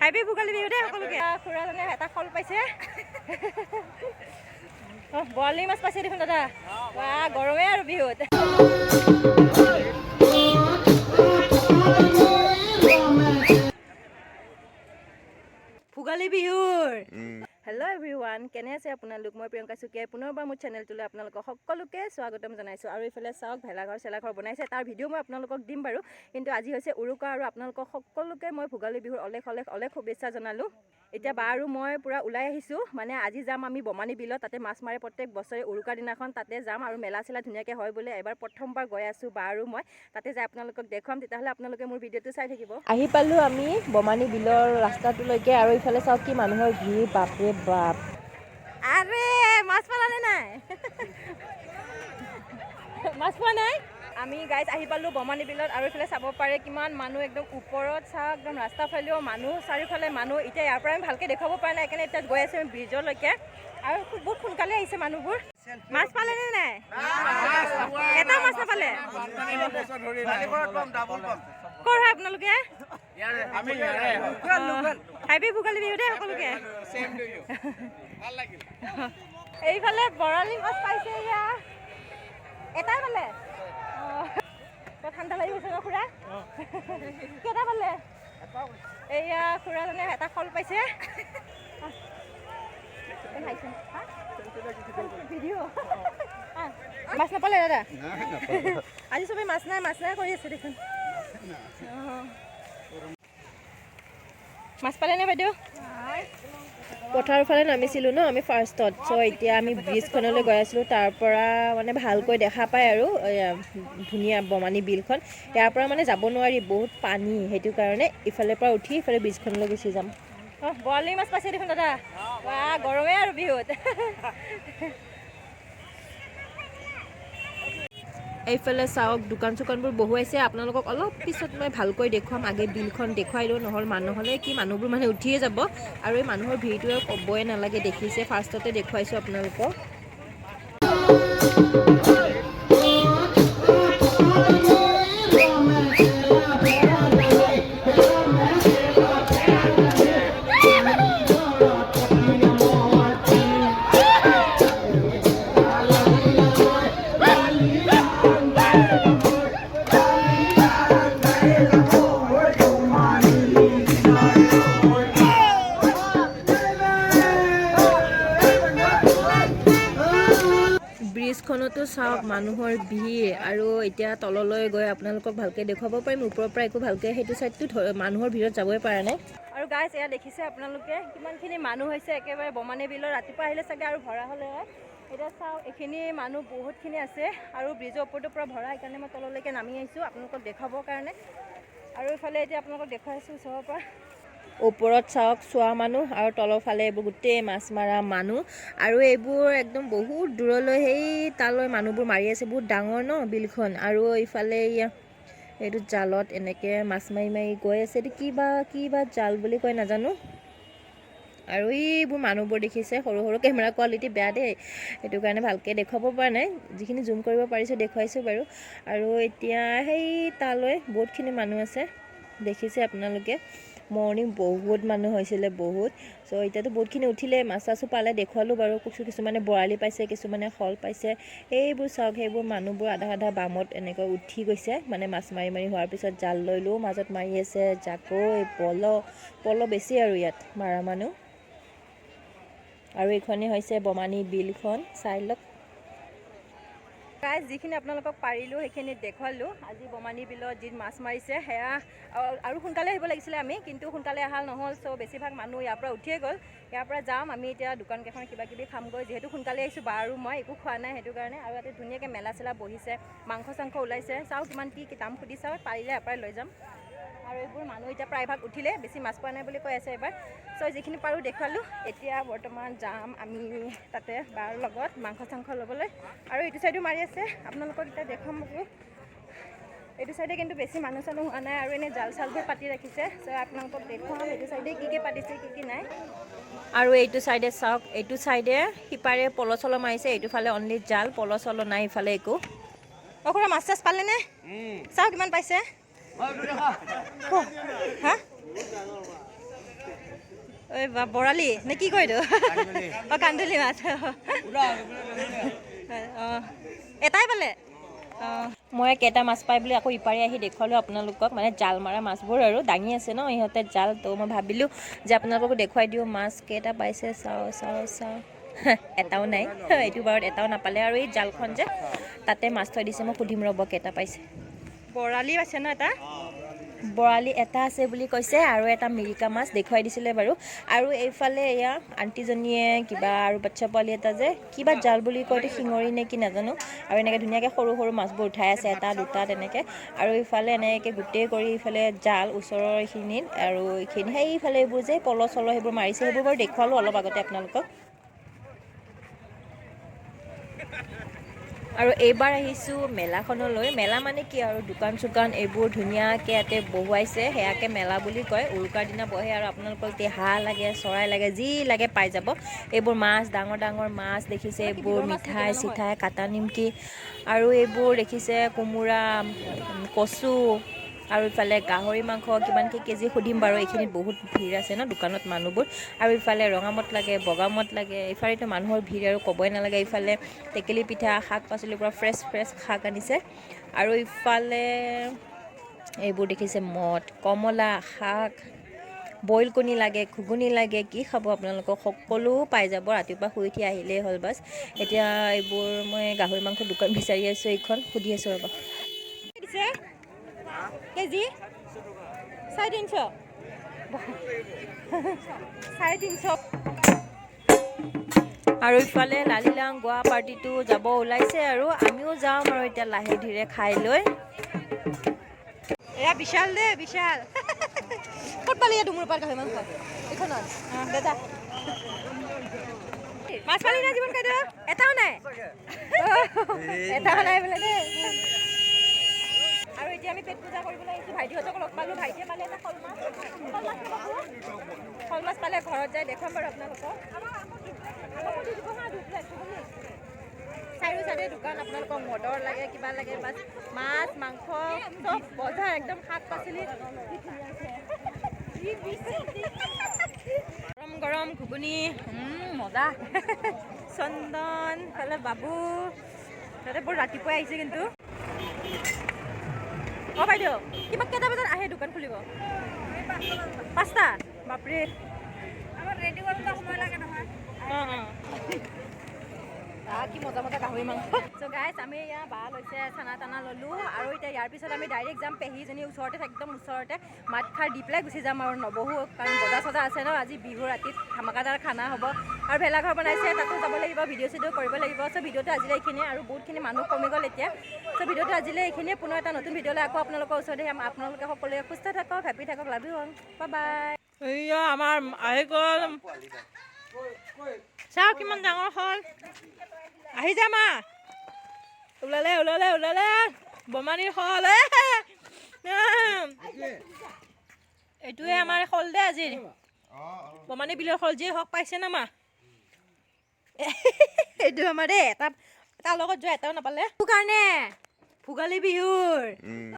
হাইবি ভোগালী বিহু দেই সকলোকে। খুৰাজনে এটা ফল পাইছে, বৰালি মাছ পাইছে দেখোন দাদা। গৰমে আৰু বিহুত। ভোগালী বিহুৰ হেল্ল' এভৰিৱান, কেনে আছে আপোনালোক? মই প্ৰিয়ংকা চুকীয়াই পুনৰবাৰ মোৰ চেনেলটোলৈ আপোনালোকক সকলোকে স্বাগতম জনাইছোঁ। আৰু এইফালে চাওক ভেলাঘৰ চেলাঘৰ বনাইছে, তাৰ ভিডিঅ' মই আপোনালোকক দিম বাৰু। কিন্তু আজি হৈছে উৰুকা আৰু আপোনালোকক সকলোকে মই ভোগালী বিহুৰ অলেখ শুভেচ্ছা জনালোঁ। এতিয়া বা আৰু মই পূৰা ওলাই আহিছোঁ, মানে আজি যাম আমি বমানী বিলত, তাতে মাছ মাৰে প্ৰত্যেক বছৰে উৰুকাৰ দিনাখন তাতে যাম। আৰু মেলা চেলা ধুনীয়াকৈ হয় বোলে, এবাৰ প্ৰথমবাৰ গৈ আছোঁ বা আৰু মই তাতে যাই আপোনালোকক দেখুৱাম। তেতিয়াহ'লে আপোনালোকে মোৰ ভিডিঅ'টো চাই থাকিব। আহি পালোঁ আমি বমানী বিলৰ ৰাস্তাটোলৈকে, আৰু ইফালে চাওক কি মানুহৰ ভিৰ, বাপৰে বাপ। আৰে মাছ পালানে নাই? মাছ পোৱা নাই? আমি গাইজ আহি পালোঁ বমানী বিলত, আৰু এইফালে চাব পাৰে কিমান মানুহ, একদম ওপৰত চাওক, একদম ৰাস্তা ফালেও মানুহ, চাৰিওফালে মানুহ। এতিয়া ইয়াৰ পৰা আমি ভালকৈ দেখুৱাব পৰা নাই, সেইকাৰণে এতিয়া গৈ আছোঁ ব্ৰিজলৈকে। আৰু বহুত সোনকালে আহিছে মানুহবোৰ। মাছ পালেনে নাই? এটা মাছ নাপালে? ক'ৰ হয় আপোনালোকে? হাইবি ভোগালী বিহু দেই সকলোকে। এইফালে বৰালি মাছ পাইছে, এয়া এটাই পালে। ঠাণ্ডা লাগি গৈছে ন খুৰা? কেইটা পালে? এয়া খুৰাজনে এটা ফল পাইছে। মাছ নাপালে দাদা? আজি চবেই মাছ নাই কৰি আছে দেখোন। মাছ পালে নে বাইদেউ? পথাৰৰ ফালে নামিছিলোঁ ন আমি ফাৰ্ষ্টত, চ' এতিয়া আমি ব্ৰিজখনলৈ গৈ আছিলোঁ। তাৰ পৰা মানে ভালকৈ দেখা পায় আৰু ধুনীয়া বমানী বিলখন। ইয়াৰ পৰা মানে যাব নোৱাৰি, বহুত পানী, সেইটো কাৰণে ইফালৰ পৰা উঠি ইফালে ব্ৰিজখনলৈ গুচি যাম। বৰালি মাছ পাইছে দেখোন দাদা। গৰমে আৰু বিহুত। এইফালে চাওক দোকান চোকানবোৰ বহুৱাইছে, আপোনালোকক অলপ পিছত মই ভালকৈ দেখুৱাম। আগে বিলখন দেখুৱাই দিওঁ, নহ'লে কি মানুহবোৰ মানে উঠিয়ে যাব। আৰু এই মানুহৰ ভিৰটো আৰু ক'বই নালাগে, দেখিছে, ফাৰ্ষ্টতে দেখুৱাইছোঁ আপোনালোকক। ব্ৰিজখনতো চাওক মানুহৰ ভিৰ, আৰু এতিয়া তললৈ গৈ আপোনালোকক ভালকৈ দেখুৱাব পাৰিম। ওপৰৰ পৰা একো ভালকৈ সেইটো ছাইডটো মানুহৰ ভিৰত যাবই পৰা নাই। আৰু গাইজ এয়া দেখিছে আপোনালোকে কিমানখিনি মানুহ হৈছে একেবাৰে বমানী বিলৰ। ৰাতিপুৱা আহিলে চাগে আৰু ভৰা হ'লে হয়। এতিয়া চাওক এইখিনি মানুহ বহুতখিনি আছে, আৰু ব্ৰিজৰ ওপৰতো পূৰা ভৰা, সেইকাৰণে মই তললৈকে নামি আহিছোঁ আপোনালোকক দেখাবৰ কাৰণে। আৰু এইফালে এতিয়া আপোনালোকক দেখুৱাইছোঁ ওচৰৰ পৰা। ওপৰত চাওক চোৱা মানুহ, আৰু তলৰ ফালে এইবোৰ গোটেই মাছ মৰা মানুহ। আৰু এইবোৰ একদম বহুত দূৰলৈ সেই তালৈ মানুহবোৰ মাৰি আছে, বহুত ডাঙৰ ন বিলখন। আৰু ইফালে এইটো জালত এনেকৈ মাছ মাৰি গৈ আছে। এইটো কি বা জাল বুলি কয় নাজানো। আৰু এইবোৰ মানুহবোৰ দেখিছে, সৰু কেমেৰা কোৱালিটি বেয়া দেই, সেইটো কাৰণে ভালকৈ দেখুৱাব পৰা নাই। যিখিনি জুম কৰিব পাৰিছোঁ দেখুৱাইছোঁ বাৰু। আৰু এতিয়া সেই তালৈ বহুতখিনি মানুহ আছে, দেখিছে আপোনালোকে। মৰ্ণিং বহুত মানুহ হৈছিলে, বহুত। চ' এতিয়াতো বহুতখিনি উঠিলে, মাছ চাছো পালে, দেখুৱালোঁ বাৰু। কিছুমানে বৰালি পাইছে, কিছুমানে শল পাইছে। এইবোৰ চাওক, সেইবোৰ মানুহবোৰ আধা বামত এনেকৈ উঠি গৈছে, মানে মাছ মাৰি হোৱাৰ পিছত জাল লৈ লৈও মাজত মাৰি আছে, জাকৈ, পল বেছি আৰু ইয়াত মাৰা মানুহ। আৰু এইখনেই হৈছে বমানী বিলখন, চাই লওক। গাইজ যিখিনি আপোনালোকক পাৰিলোঁ সেইখিনি দেখুৱালোঁ। আজি বমানী বিলত যি মাছ মাৰিছে সেয়া, আৰু সোনকালে আহিব লাগিছিলে আমি, কিন্তু সোনকালে অহা নহ'ল। চ' বেছিভাগ মানুহ ইয়াৰ পৰা উঠিয়ে গ'ল। ইয়াৰ পৰা যাম আমি এতিয়া দোকান কেইখন কিবাকিবি খামগৈ, যিহেতু সোনকালে আহিছোঁ বা আৰু মই একো খোৱা নাই, সেইটো কাৰণে। আৰু ইয়াতে ধুনীয়াকৈ মেলা চেলা বহিছে, মাংস চাংস ওলাইছে। চাওক কিমান কি দাম সুধি চাওক, পাৰিলে ইয়াৰ পৰাই লৈ যাম। আৰু এইবোৰ মানুহ এতিয়া প্ৰায়ভাগ উঠিলে, বেছি মাছ পোৱা নাই বুলি কৈ আছে এবাৰ। চ' যিখিনি পাৰোঁ দেখুৱালোঁ। এতিয়া বৰ্তমান যাম আমি তাতে বাৰ লগত মাংস চাংস ল'বলৈ। আৰু এইটো চাইডো মাৰি আছে, আপোনালোকক এতিয়া দেখুৱাম বাৰু। এইটো চাইডে কিন্তু বেছি মানুহ চানুহ হোৱা নাই, আৰু এনেই জাল চালবোৰ পাতি ৰাখিছে। চ' আপোনালোকক দেখুৱাম এইটো চাইডে কি পাতিছে কি নাই। আৰু এইটো চাইডে চাওক, এইটো চাইডে সিপাৰে পল চল মাৰিছে, এইটো ফালে অনলি জাল, পল চল নাই ইফালে একো। খুৰা মাছ চাছ পালেনে? চাওক কিমান পাইছে। হা ঐ বা বৰালি নে কি কয় এইটো অঁ কান্দুলি মাছ অঁ এটাই পালে অঁ মই কেইটা মাছ পাই বুলি আকৌ ইপাৰে আহি দেখুৱালোঁ আপোনালোকক মানে জাল মৰা মাছবোৰ আৰু দাঙি আছে ন ইহঁতে জাল তো মই ভাবিলোঁ যে আপোনালোককো দেখুৱাই দিওঁ মাছ কেইটা পাইছে চাওঁ এটাও নাই এইটো বাৰত এটাও নাপালে আৰু এই জালখন যে তাতে মাছ থৈ দিছে মই সুধিম ৰ'ব কেইটা পাইছে বৰালি আছে ন এটা বৰালি এটা আছে বুলি কৈছে আৰু এটা মিৰিকা মাছ দেখুৱাই দিছিলে বাৰু আৰু এইফালে এয়া আণ্টিজনীয়ে কিবা আৰু বাচ্ছা পোৱালি এটা যে কিবা জাল বুলি কয়তো শিঙৰি নে কি নাজানো আৰু এনেকৈ ধুনীয়াকৈ সৰু সৰু মাছবোৰ উঠাই আছে এটা দুটা তেনেকৈ আৰু ইফালে এনেকৈ গোটেই কৰি ইফালে জাল ওচৰৰ এইখিনিত আৰু এইখিনি সেইফালে এইবোৰ যে পল চল সেইবোৰ মাৰিছে সেইবোৰ বাৰু দেখুৱালোঁ অলপ আগতে আপোনালোকক আৰু এইবাৰ আহিছোঁ মেলাখনলৈ মেলা মানে কি আৰু দোকান চোকান এইবোৰ ধুনীয়াকৈ ইয়াতে বহুৱাইছে সেয়াকে মেলা বুলি কয় উৰুকাৰ দিনা বহে আৰু আপোনালোকক এতিয়া হাঁহ লাগে চৰাই লাগে যি লাগে পাই যাব এইবোৰ মাছ ডাঙৰ ডাঙৰ মাছ দেখিছে এইবোৰ মিঠাই চিঠাই কাটা নিমকি আৰু এইবোৰ দেখিছে কোমোৰা কচু আৰু ইফালে গাহৰি মাংস কিমান কি কেজি সুধিম বাৰু এইখিনিত বহুত ভিৰ আছে ন দোকানত মানুহবোৰ আৰু ইফালে ৰঙামত লাগে বগামত লাগে ইফালেতো মানুহৰ ভিৰ আৰু ক'বই নালাগে ইফালে টেকেলি পিঠা শাক পাচলিৰ পৰা ফ্ৰেছ শাক আনিছে আৰু ইফালে এইবোৰ দেখিছে মদ কমলা শাক বইল কণী লাগে ঘুগুনি লাগে কি খাব আপোনালোকক সকলো পাই যাব ৰাতিপুৱা শুই উঠি আহিলেই হ'ল বাছ এতিয়া এইবোৰ মই গাহৰি মাংস দোকান বিচাৰি আছোঁ এইখন সুধি আছোঁ ৰ'ব কেজি 350 আৰু ইফালে লালিলাং গোৱা পাৰ্টিটো যাব ওলাইছে আৰু আমিও যাম আৰু এতিয়া লাহে ধীৰে খাই লৈ এয়া বিশাল দে বিশাল ক'ত পালি ডুমুৰ পাৰ গাহৰি মাংস এইখনত দাদা মাছ পালি না জীৱন খাই এটাও নাই এটাও নাই বোলে দেই আৰু এতিয়া আমি পেট পূজা কৰিবলৈ আহিছোঁ ভাইটিহঁতক লগ পালোঁ ভাইটিয়ে পালে এটা শ'ল মাছ পালে ঘৰত যাই দেখুৱাম বাৰু আপোনালোকক চাৰিও চাইডে দোকান আপোনালোকক মদৰ লাগে কিবা লাগে বাছ মাছ মাংস চব বজাৰ একদম শাক পাচলি গৰম গৰম ঘুগুনি মজা চন্দন ফালে বাবু তাতে বৰ ৰাতিপুৱাই আহিছে কিন্তু অঁ বাইদেউ কিবা কেইটা বজাত আহে দোকান খুলিব 5টা বাপৰে আমাৰ ৰেডি কৰোঁতে সময় লাগে নহয় কি মজা মজা গাহৰি মাংস চ' গাইছ আমি ইয়াৰ বা লৈছে চানা টানা ল'লোঁ আৰু এতিয়া ইয়াৰ পিছত আমি ডাইৰেক্ট যাম পেহীজনী ওচৰতে একদম ওচৰতে মাত খাৰ দি পেলাই গুচি যাম আৰু নবহো কাৰণ বজাৰ চজাৰ আছে ন আজি বিহু ৰাতিত ধামাকাদাৰ খানা হ'ব আৰু ভেলাঘৰ বনাইছে তাতো যাব লাগিব ভিডিঅ' চিডিঅ' কৰিব লাগিব চ' ভিডিঅ'টো আজিলৈ এইখিনিয়ে আৰু বহুতখিনি মানুহ কমি গ'ল এতিয়া চ' ভিডিঅ'টো আজিলৈ এইখিনিয়ে পুনৰ এটা নতুন ভিডিঅ'লৈ আকৌ আপোনালোকৰ ওচৰতে আপোনালোকে সকলোৱে সুস্থ থাকক হেপী থাকক love you all bye bye এইয়া আমাৰ আহি গ'ল চাওঁ কিমান ডাঙৰ হ'ল আহি যা মা ওলালে ওলালে ওলালে বমানীৰ শল এইটোৱে আমাৰ শল দে আজিৰ বমানী বিলৰ শল যি হওক পাইছে না মা এইটো আমাৰ দেই এটা তাৰ লগত যোৱা এটাও নাপালে কাৰণে ভোগালী বিহুৰ